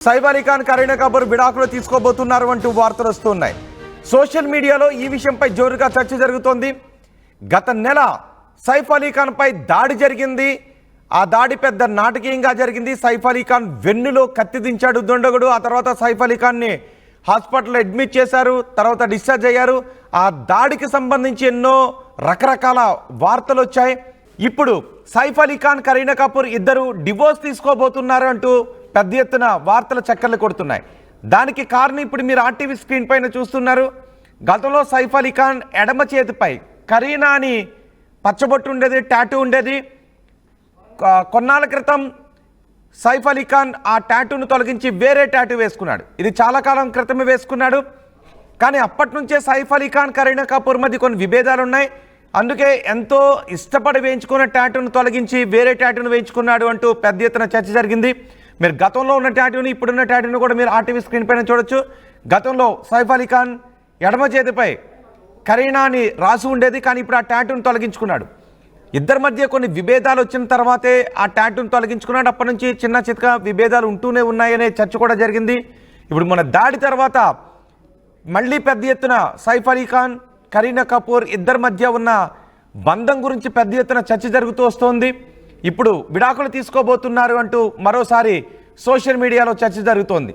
సైఫ్ అలీ ఖాన్, కరీనా కపూర్ విడాకులు తీసుకోబోతున్నారు అంటూ వార్తలు వస్తున్నాయి. సోషల్ మీడియాలో ఈ విషయంపై జోరుగా చర్చ జరుగుతోంది. గత నెల సైఫ్ అలీ ఖాన్ పై దాడి జరిగింది. ఆ దాడి పెద్ద నాటకీయంగా జరిగింది. సైఫ్ అలీ ఖాన్ వెన్నులో కత్తి దించాడు దుండగుడు. ఆ తర్వాత సైఫ్ అలీ ఖాన్ని హాస్పిటల్లో అడ్మిట్ చేశారు, తర్వాత డిశ్చార్జ్ అయ్యారు. ఆ దాడికి సంబంధించి ఎన్నో రకరకాల వార్తలు వచ్చాయి. ఇప్పుడు సైఫ్ అలీ ఖాన్, కరీనా కపూర్ ఇద్దరు డివోర్స్ తీసుకోబోతున్నారు అంటూ పెద్ద ఎత్తున వార్తలు చక్కర్లు కొడుతున్నాయి. దానికి కారణం ఇప్పుడు మీరు ఆర్టీవీ స్క్రీన్ పైన చూస్తున్నారు. గతంలో సైఫ్ అలీ ఖాన్ ఎడమ చేతిపై కరీనా అని పచ్చబొట్టు ఉండేది, టాటూ ఉండేది. కొన్నాళ్ళ క్రితం సైఫ్ అలీ ఖాన్ ఆ టాటూను తొలగించి వేరే టాటూ వేసుకున్నాడు. ఇది చాలా కాలం క్రితమే వేసుకున్నాడు. కానీ అప్పటి నుంచే సైఫ్ అలీ ఖాన్, కరీనా కపూర్ మధ్య కొన్ని విభేదాలు ఉన్నాయి. అందుకే ఎంతో ఇష్టపడి వేయించుకున్న టాటూను తొలగించి వేరే టాటూను వేయించుకున్నాడు అంటూ పెద్ద ఎత్తున చర్చ జరిగింది. మీరు గతంలో ఉన్న టాటూని, ఇప్పుడున్న టాటూని కూడా మీరు ఆర్టీవీ స్క్రీన్ పైన చూడొచ్చు. గతంలో సైఫ్ అలీ ఖాన్ ఎడమ చేతిపై కరీనా అని రాసి ఉండేది, కానీ ఇప్పుడు ఆ టాటూని తొలగించుకున్నాడు. ఇద్దరి మధ్య కొన్ని విభేదాలు వచ్చిన తర్వాతే ఆ టాటూని తొలగించుకున్నాడు. అప్పటి నుంచి చిన్న చితక విభేదాలు ఉంటూనే ఉన్నాయనే చర్చ కూడా జరిగింది. ఇప్పుడు మన దాడి తర్వాత మళ్ళీ పెద్ద ఎత్తున సైఫ్ అలీ ఖాన్, కరీనా కపూర్ ఇద్దరి మధ్య ఉన్న బంధం గురించి పెద్ద ఎత్తున చర్చ జరుగుతూ వస్తోంది. ఇప్పుడు విడాకులు తీసుకోబోతున్నారు అంటూ మరోసారి సోషల్ మీడియాలో చర్చ జరుగుతోంది.